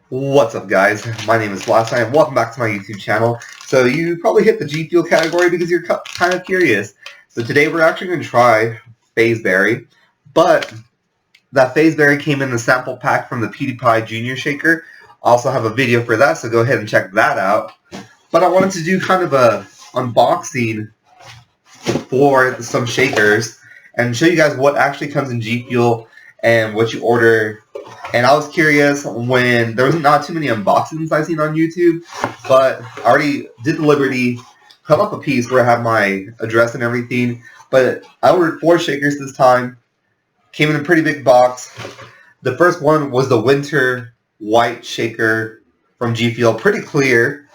What's up, guys? My name is Last and welcome back to my YouTube channel. So you probably hit the G Fuel category because you're kind of curious. So today we're actually going to try Phaseberry, but that Phaseberry came in the sample pack from the PewDiePie Junior Shaker. I also have a video for that, so go ahead and check that out. But I wanted to do kind of a unboxing for some shakers and show you guys what actually comes in G Fuel and what you order. And I was curious when there was not too many unboxings I've seen on YouTube, but I already did the liberty, cut off a piece where I have my address and everything. But I ordered 4 shakers this time. Came in a pretty big box. The first one was the winter white shaker from G Fuel, pretty clear.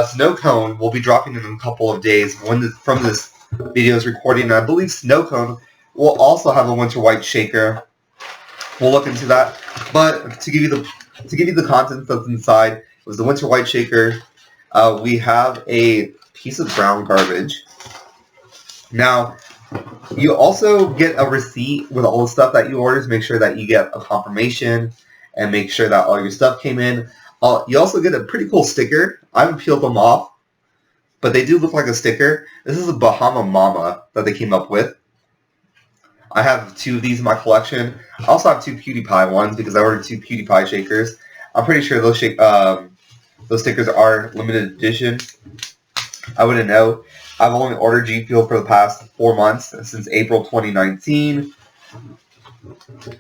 Snow cone will be dropping in a couple of days from this video's recording. And I believe Snow Cone will also have a winter white shaker. We'll look into that. But to give you the contents that's inside, it was the winter white shaker. We have a piece of brown garbage. Now, you also get a receipt with all the stuff that you order to make sure that you get a confirmation and make sure that all your stuff came in. You also get a pretty cool sticker. I haven't peeled them off, but they do look like a sticker. This is a Bahama Mama that they came up with. I have 2 of these in my collection. I also have 2 PewDiePie ones because I ordered 2 PewDiePie shakers. I'm pretty sure those stickers are limited edition. I wouldn't know. I've only ordered G Fuel for the past 4 months, since April 2019.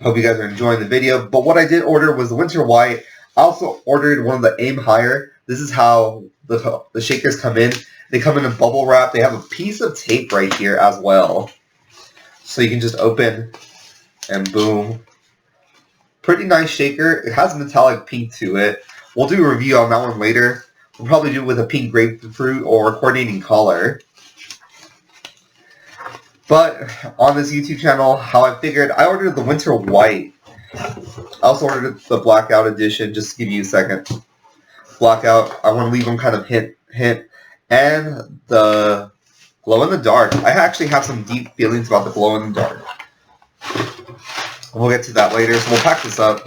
Hope you guys are enjoying the video. But what I did order was the winter white. I also ordered one of the Aim Higher. This is how the shakers come in. They come in a bubble wrap. They have a piece of tape right here as well. So you can just open and boom. Pretty nice shaker. It has a metallic pink to it. We'll do a review on that one later. We'll probably do it with a pink grapefruit or a coordinating color. But on this YouTube channel, how I figured, I ordered the winter white. I also ordered the blackout edition, just to give you a second. Blackout, I want to leave them kind of hint. And the glow in the dark. I actually have some deep feelings about the glow in the dark. We'll get to that later, so we'll pack this up.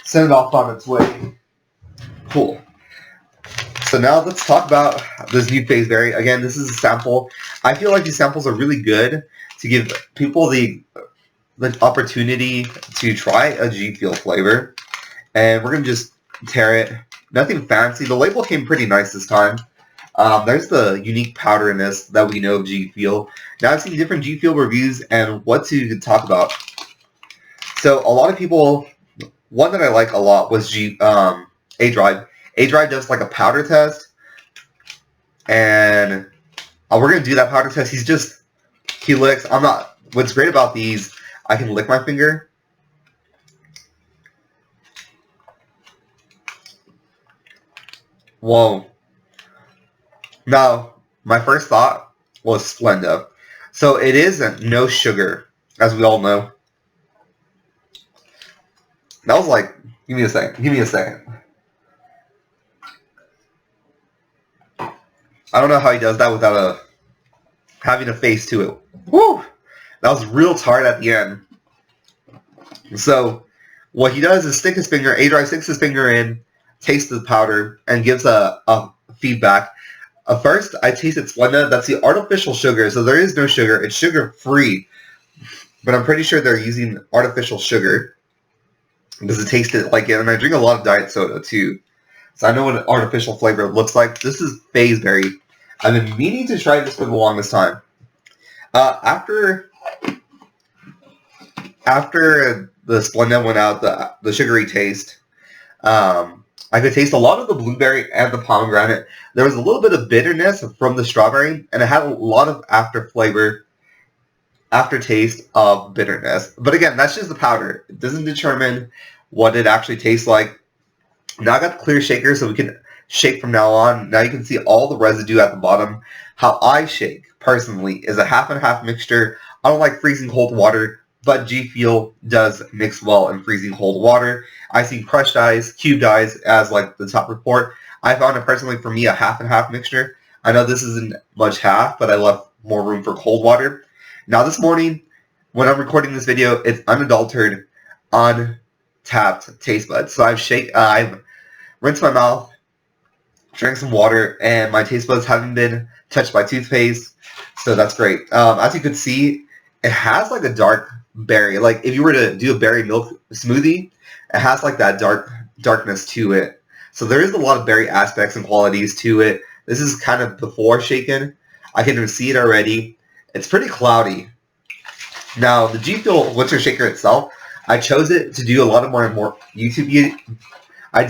Send it off on its way. Cool. So now let's talk about this new Phaseberry. Again, this is a sample. I feel like these samples are really good to give people the opportunity to try a G Fuel flavor. And we're going to just tear it. Nothing fancy. The label came pretty nice this time. There's the unique powder in this that we know of G Fuel. Now I've seen different G Fuel reviews and what to talk about. So a lot of people, one that I like a lot was A-Drive. A-Drive does like a powder test, and we're gonna do that powder test. He licks. What's great about these, I can lick my finger. Whoa. Now, my first thought was Splenda. So it is no sugar, as we all know. That was like, give me a second. I don't know how he does that without having a face to it. Woo! That was real tart at the end. So, what he does is stick his finger, A-Drive sticks his finger in, tastes the powder, and gives a feedback. First, I tasted Splenda. That's the artificial sugar, so there is no sugar. It's sugar-free, but I'm pretty sure they're using artificial sugar because it tasted like it. And I drink a lot of diet soda too, so I know what an artificial flavor looks like. This is Phaseberry. I've been meaning to try this for the longest time. After the Splenda went out, the sugary taste. I could taste a lot of the blueberry and the pomegranate. There was a little bit of bitterness from the strawberry, and it had a lot of aftertaste of bitterness. But again, that's just the powder. It doesn't determine what it actually tastes like. Now I got the clear shaker, so we can shake from now on. Now you can see all the residue at the bottom. How I shake, personally, is a half and half mixture. I don't like freezing cold water, but G Fuel does mix well in freezing cold water. I see crushed ice, cubed ice as like the top report. I found it personally for me a half and half mixture. I know this isn't much half, but I left more room for cold water. Now this morning, when I'm recording this video, it's unadulterated, tapped taste buds. So I've rinsed my mouth, drank some water, and my taste buds haven't been touched by toothpaste. So that's great. As you can see, it has like a dark berry. Like if you were to do a berry milk smoothie, it has like that darkness to it. So there is a lot of berry aspects and qualities to it. This is kind of before shaken. I can see it already. It's pretty cloudy. Now the G Fuel Winter Shaker itself, I chose it to do a lot of more YouTube. I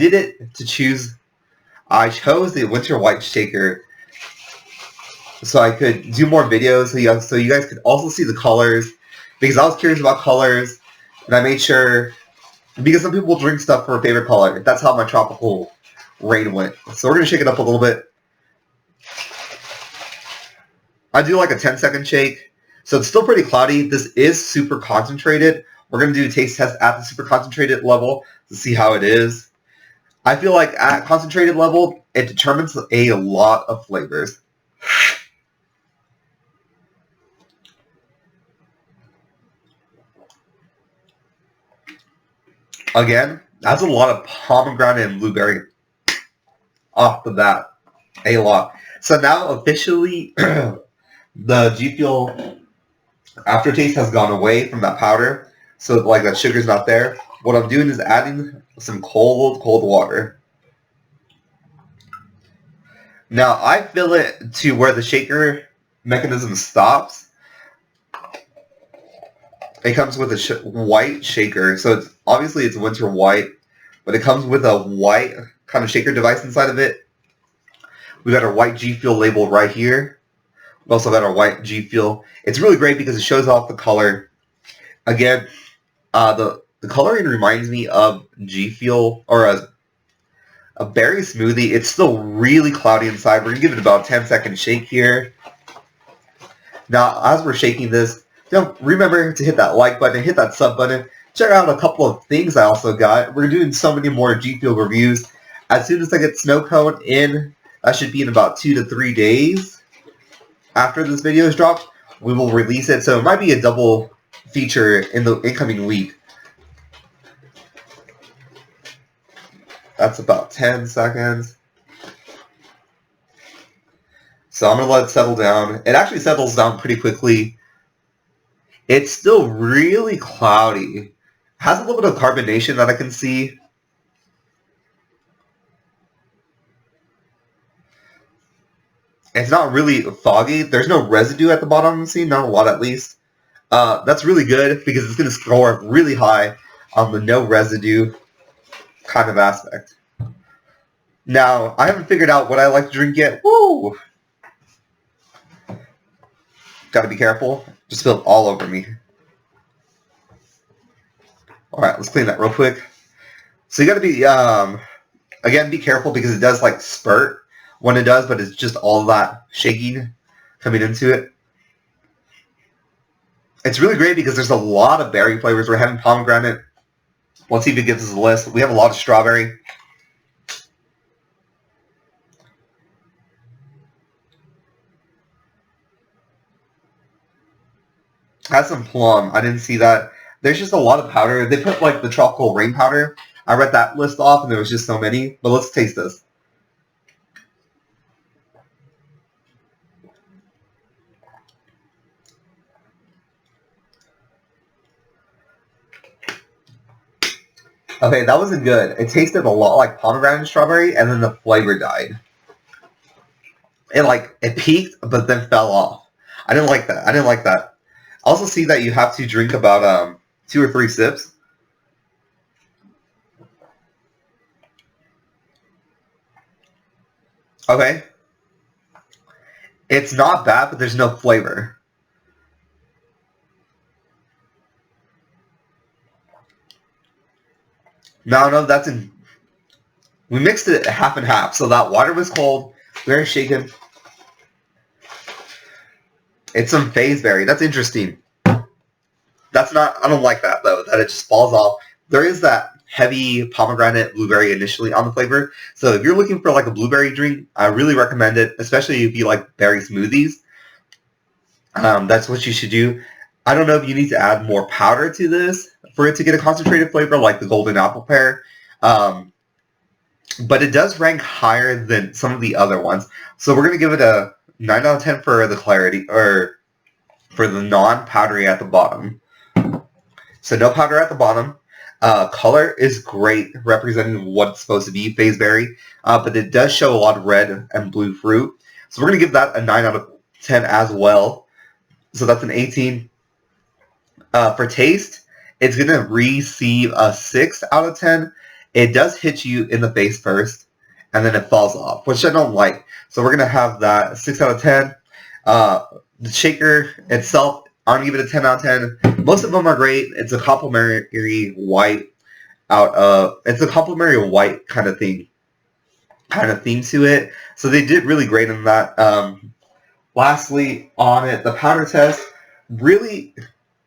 chose the Winter White Shaker so I could do more videos so you guys could also see the colors, because I was curious about colors, and I made sure, because some people drink stuff for a favorite color. That's how my tropical rain went. So we're going to shake it up a little bit. I do like a 10-second shake. So it's still pretty cloudy. This is super concentrated. We're going to do a taste test at the super concentrated level to see how it is. I feel like at concentrated level, it determines a lot of flavors. Again, that's a lot of pomegranate and blueberry off the bat. A lot. So now officially the G Fuel aftertaste has gone away from that powder. So like that sugar's not there. What I'm doing is adding some cold water. Now I fill it to where the shaker mechanism stops. It comes with a white shaker, so it's obviously it's winter white, but it comes with a white kind of shaker device inside of it. We got our white G Fuel label right here. We also got our white G Fuel. It's really great because it shows off the color. Again, the coloring reminds me of G Fuel or a berry smoothie. It's still really cloudy inside. We're gonna give it about a 10-second shake here. Now, as we're shaking this, don't remember to hit that like button, hit that sub button. Check out a couple of things I also got. We're doing so many more G Fuel reviews. As soon as I get snow cone in, that should be in about 2 to 3 days after this video is dropped, we will release it. So it might be a double feature in the incoming week. That's about 10 seconds. So I'm going to let it settle down. It actually settles down pretty quickly. It's still really cloudy. It has a little bit of carbonation that I can see. It's not really foggy. There's no residue at the bottom of the scene, not a lot at least. That's really good because it's going to score really high on the no residue kind of aspect. Now, I haven't figured out what I like to drink yet. Woo! Gotta be careful. Just spilled all over me. Alright, let's clean that real quick. So you gotta be, again, be careful because it does like spurt when it does, but it's just all that shaking coming into it. It's really great because there's a lot of berry flavors. We're having pomegranate. Let's see if it gives us a list. We have a lot of strawberry. Has some plum. I didn't see that. There's just a lot of powder. They put like the tropical rain powder. I read that list off and there was just so many. But let's taste this. Okay, that wasn't good. It tasted a lot like pomegranate and strawberry, and then the flavor died. It peaked, but then fell off. I didn't like that. I didn't like that. I also see that you have to drink about 2 or 3 sips. Okay. It's not bad, but there's no flavor. No, that's in... We mixed it half and half, so that water was cold, very shaken. It's some phaseberry. That's interesting. That's not... I don't like that, though, that it just falls off. There is that heavy pomegranate blueberry initially on the flavor. So if you're looking for like a blueberry drink, I really recommend it, especially if you like berry smoothies. That's what you should do. I don't know if you need to add more powder to this for it to get a concentrated flavor like the golden apple pear. But it does rank higher than some of the other ones. So we're going to give it a 9 out of 10 for the clarity, or for the non-powdery at the bottom. So no powder at the bottom. Color is great, representing what it's supposed to be, Fazeberry. But it does show a lot of red and blue fruit. So we're going to give that a 9 out of 10 as well. So that's an 18. For taste, it's going to receive a 6 out of 10. It does hit you in the face first, and then it falls off, which I don't like. So we're going to have that 6 out of 10. The shaker itself, I'm going to give it a 10 out of 10. Most of them are great. It's a complimentary white it's a complimentary white kind of theme to it. So they did really great in that. Lastly, on it, the powder test, really,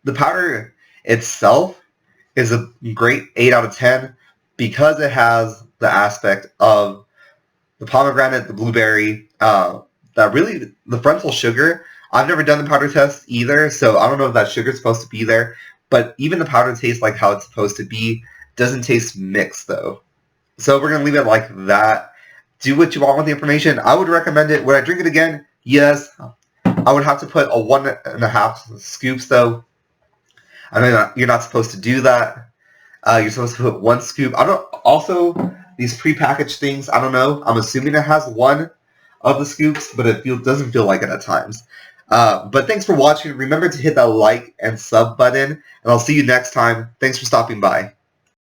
the powder itself is a great 8 out of 10 because it has the aspect of the pomegranate, the blueberry, that really, the frontal sugar. I've never done the powder test either, so I don't know if that sugar is supposed to be there, but even the powder tastes like how it's supposed to be. Doesn't taste mixed, though. So we're going to leave it like that. Do what you want with the information. I would recommend it. Would I drink it again? Yes. I would have to put a 1.5 scoops, though. I know you're not supposed to do that. You're supposed to put 1 scoop. Also, these prepackaged things, I don't know. I'm assuming it has 1 of the scoops, but it doesn't feel like it at times. But thanks for watching. Remember to hit that like and sub button, and I'll see you next time. Thanks for stopping by.